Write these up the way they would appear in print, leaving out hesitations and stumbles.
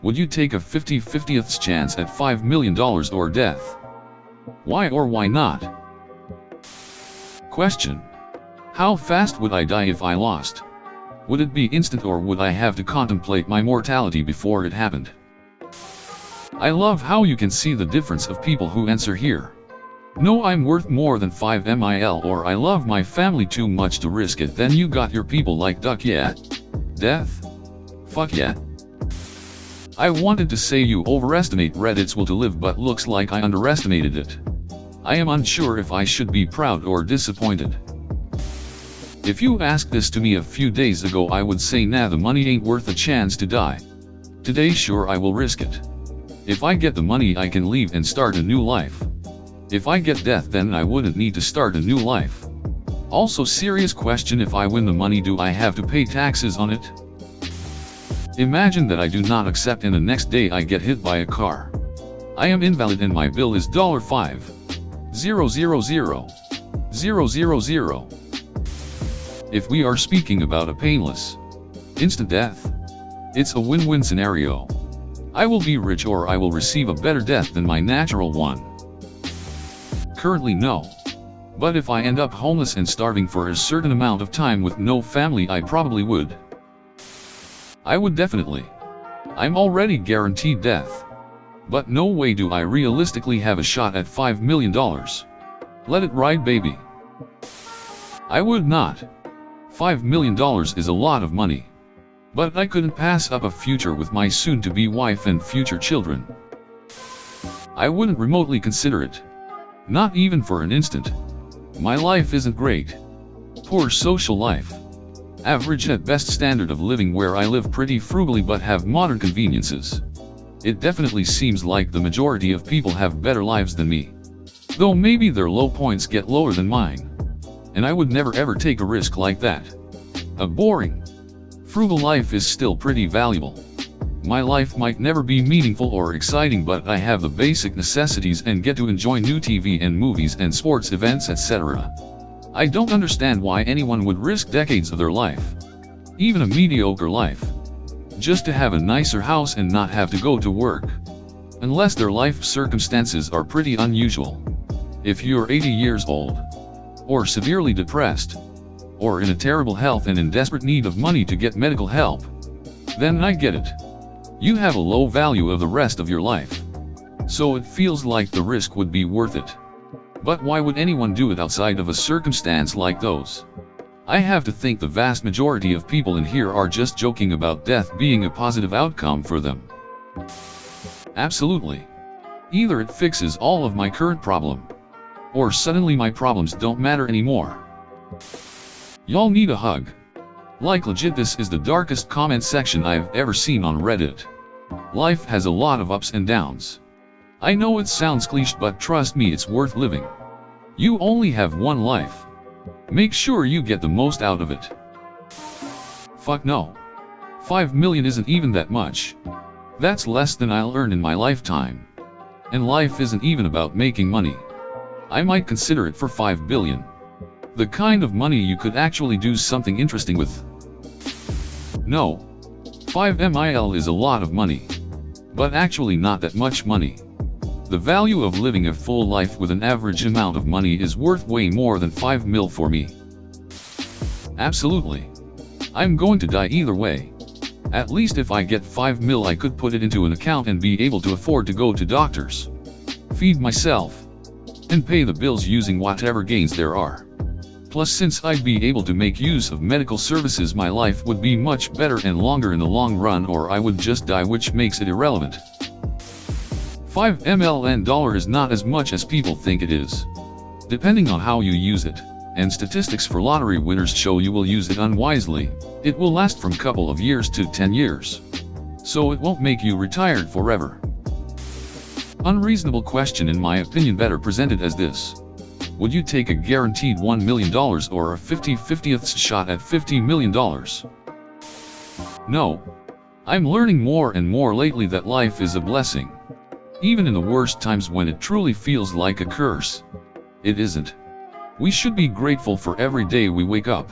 Would you take a 50/50th chance at $5 million or death? Why or why not? Question. How fast would I die if I lost? Would it be instant or would I have to contemplate my mortality before it happened? I love how you can see the difference of people who answer here. No, I'm worth more than 5 mil, or I love my family too much to risk it. Then you got your people like duck yeah. Death? Fuck yeah. I wanted to say you overestimate Reddit's will to live, but looks like I underestimated it. I am unsure if I should be proud or disappointed. If you asked this to me a few days ago, I would say nah, the money ain't worth a chance to die. Today sure, I will risk it. If I get the money, I can leave and start a new life. If I get death, then I wouldn't need to start a new life. Also, serious question, if I win the money, do I have to pay taxes on it? Imagine that I do not accept and the next day I get hit by a car. I am invalid and my bill is $5,000,000. If we are speaking about a painless, instant death, it's a win-win scenario. I will be rich or I will receive a better death than my natural one. Currently no. But if I end up homeless and starving for a certain amount of time with no family, I probably would. I would definitely. I'm already guaranteed death. But no way do I realistically have a shot at $5 million. Let it ride, baby. I would not. $5 million is a lot of money. But I couldn't pass up a future with my soon-to-be wife and future children. I wouldn't remotely consider it. Not even for an instant. My life isn't great. Poor social life. Average at best standard of living, where I live pretty frugally but have modern conveniences. It definitely seems like the majority of people have better lives than me. Though maybe their low points get lower than mine. And I would never ever take a risk like that. A boring, frugal life is still pretty valuable. My life might never be meaningful or exciting, but I have the basic necessities and get to enjoy new TV and movies and sports events, etc. I don't understand why anyone would risk decades of their life, even a mediocre life, just to have a nicer house and not have to go to work. Unless their life circumstances are pretty unusual. If you're 80 years old, or severely depressed, or in a terrible health and in desperate need of money to get medical help, then I get it. You have a low value of the rest of your life. So it feels like the risk would be worth it. But why would anyone do it outside of a circumstance like those? I have to think the vast majority of people in here are just joking about death being a positive outcome for them. Absolutely. Either it fixes all of my current problem, or suddenly my problems don't matter anymore. Y'all need a hug. Like legit, this is the darkest comment section I've ever seen on Reddit. Life has a lot of ups and downs. I know it sounds cliche, but trust me, it's worth living. You only have one life. Make sure you get the most out of it. Fuck no. 5 million isn't even that much. That's less than I'll earn in my lifetime. And life isn't even about making money. I might consider it for 5 billion. The kind of money you could actually do something interesting with. No. 5 mil is a lot of money. But actually not that much money. The value of living a full life with an average amount of money is worth way more than 5 mil for me. Absolutely. I'm going to die either way. At least if I get 5 mil, I could put it into an account and be able to afford to go to doctors, feed myself, and pay the bills using whatever gains there are. Plus, since I'd be able to make use of medical services, my life would be much better and longer in the long run, or I would just die, which makes it irrelevant. 5 million is not as much as people think it is. Depending on how you use it, and statistics for lottery winners show you will use it unwisely, it will last from couple of years to 10 years. So it won't make you retired forever. Unreasonable question in my opinion, better presented as this. Would you take a guaranteed $1 million or a 50/50th shot at $50 million? No. I'm learning more and more lately that life is a blessing. Even in the worst times when it truly feels like a curse. It isn't. We should be grateful for every day we wake up.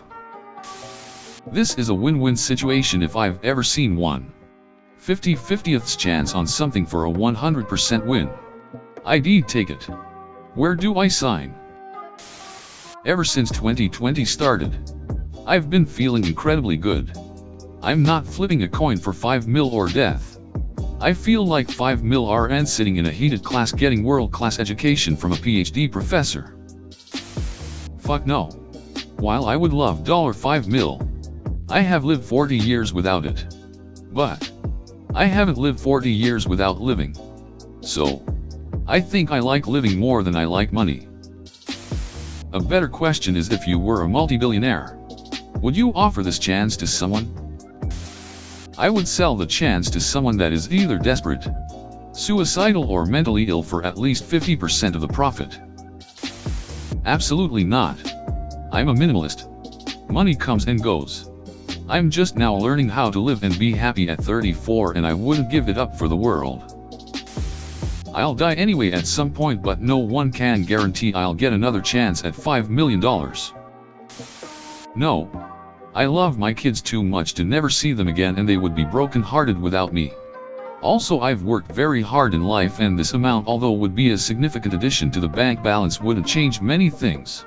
This is a win-win situation if I've ever seen one. 50/50th chance on something for a 100% win. I'd take it. Where do I sign? Ever since 2020 started, I've been feeling incredibly good. I'm not flipping a coin for 5 mil or death. I feel like 5 mil RN sitting in a heated class getting world-class education from a PhD professor. Fuck no. While I would love $5 mil, I have lived 40 years without it. But I haven't lived 40 years without living. So I think I like living more than I like money. A better question is, if you were a multi-billionaire, would you offer this chance to someone? I would sell the chance to someone that is either desperate, suicidal, or mentally ill for at least 50% of the profit. Absolutely not. I'm a minimalist. Money comes and goes. I'm just now learning how to live and be happy at 34, and I wouldn't give it up for the world. I'll die anyway at some point, but no one can guarantee I'll get another chance at $5 million. No. I love my kids too much to never see them again, and they would be broken-hearted without me. Also, I've worked very hard in life, and this amount, although would be a significant addition to the bank balance, wouldn't change many things.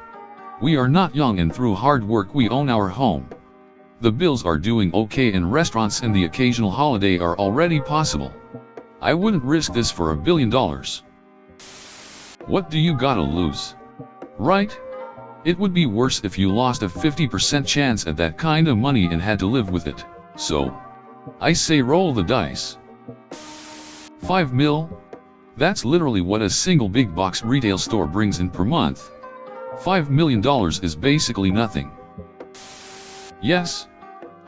We are not young, and through hard work we own our home. The bills are doing okay, and restaurants and the occasional holiday are already possible. I wouldn't risk this for $1 billion. What do you gotta lose? Right? It would be worse if you lost a 50% chance at that kind of money and had to live with it. So I say roll the dice. 5 mil? That's literally what a single big box retail store brings in per month. $5 million is basically nothing. Yes.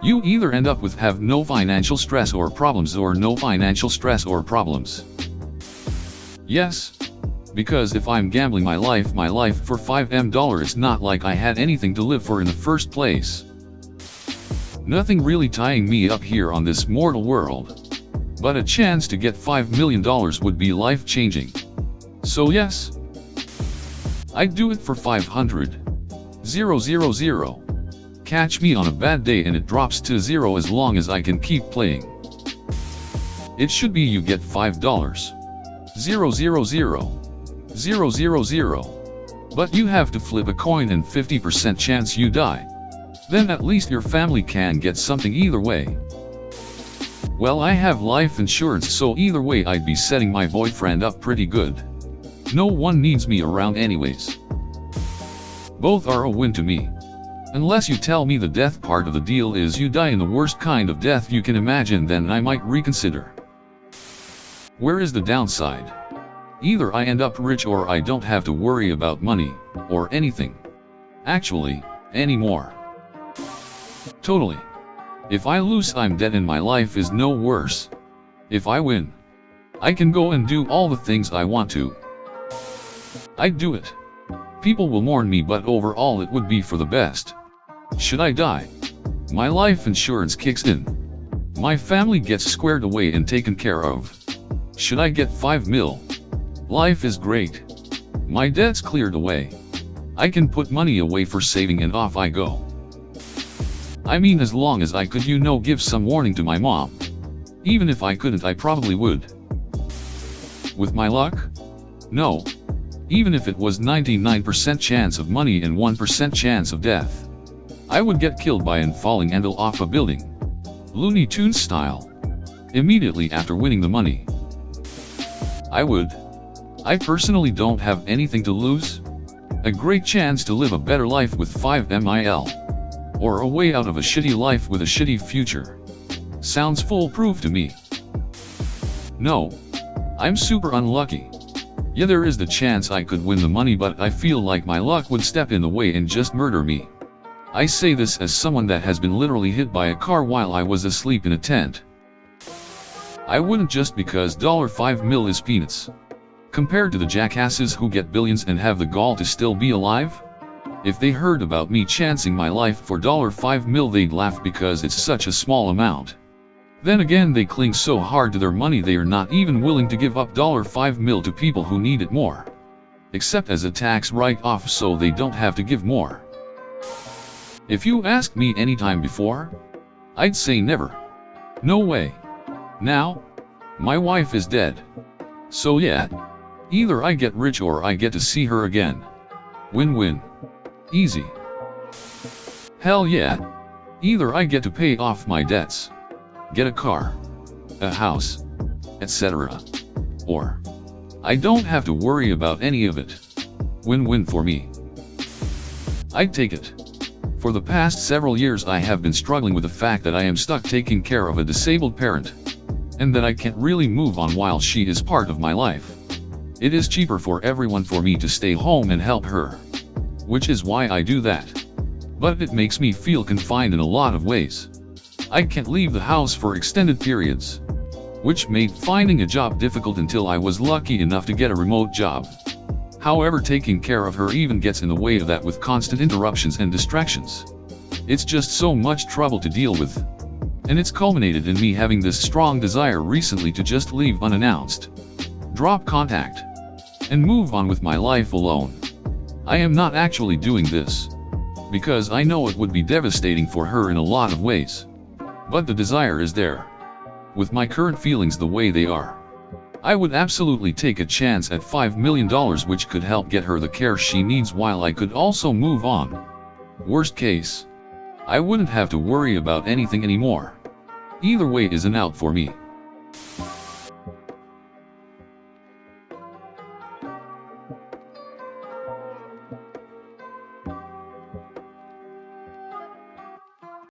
You either end up with have no financial stress or problems, or no financial stress or problems. Yes. Because if I'm gambling my life for $5 million, it's not like I had anything to live for in the first place. Nothing really tying me up here on this mortal world. But a chance to get $5 million would be life-changing. So yes, I'd do it for 500,000. Catch me on a bad day and it drops to 0 as long as I can keep playing. It should be you get $5. 000. But you have to flip a coin and 50% chance you die. Then at least your family can get something either way. Well, I have life insurance, so either way I'd be setting my boyfriend up pretty good. No one needs me around anyways. Both are a win to me. Unless you tell me the death part of the deal is you die in the worst kind of death you can imagine, then I might reconsider. Where is the downside? Either I end up rich or I don't have to worry about money, or anything. Actually, anymore. Totally. If I lose, I'm dead and my life is no worse. If I win, I can go and do all the things I want to. I'd do it. People will mourn me, but overall it would be for the best. Should I die, my life insurance kicks in. My family gets squared away and taken care of. Should I get 5 mil? Life is great. My debt's cleared away. I can put money away for saving and off I go. I mean, as long as I could, give some warning to my mom. Even if I couldn't, I probably would. With my luck? No. Even if it was 99% chance of money and 1% chance of death, I would get killed by an falling handle off a building. Looney Tunes style. Immediately after winning the money. I would. I personally don't have anything to lose. A great chance to live a better life with 5 mil. Or a way out of a shitty life with a shitty future. Sounds foolproof to me. No. I'm super unlucky. Yeah, there is the chance I could win the money, but I feel like my luck would step in the way and just murder me. I say this as someone that has been literally hit by a car while I was asleep in a tent. I wouldn't, just because $5 mil is peanuts. Compared to the jackasses who get billions and have the gall to still be alive? If they heard about me chancing my life for $5 mil, they'd laugh because it's such a small amount. Then again, they cling so hard to their money they are not even willing to give up $5 mil to people who need it more. Except as a tax write-off, so they don't have to give more. If you asked me any time before, I'd say never. No way. Now, my wife is dead. So yeah, either I get rich or I get to see her again. Win-win. Easy. Hell yeah. Either I get to pay off my debts, get a car, a house, etc. Or I don't have to worry about any of it. Win-win for me. I'd take it. For the past several years I have been struggling with the fact that I am stuck taking care of a disabled parent, and that I can't really move on while she is part of my life. It is cheaper for everyone for me to stay home and help her, which is why I do that. But it makes me feel confined in a lot of ways. I can't leave the house for extended periods, which made finding a job difficult until I was lucky enough to get a remote job. However, taking care of her even gets in the way of that with constant interruptions and distractions. It's just so much trouble to deal with. And it's culminated in me having this strong desire recently to just leave unannounced, drop contact, and move on with my life alone. I am not actually doing this, because I know it would be devastating for her in a lot of ways. But the desire is there. With my current feelings the way they are, I would absolutely take a chance at $5 million, which could help get her the care she needs while I could also move on. Worst case, I wouldn't have to worry about anything anymore. Either way is an out for me.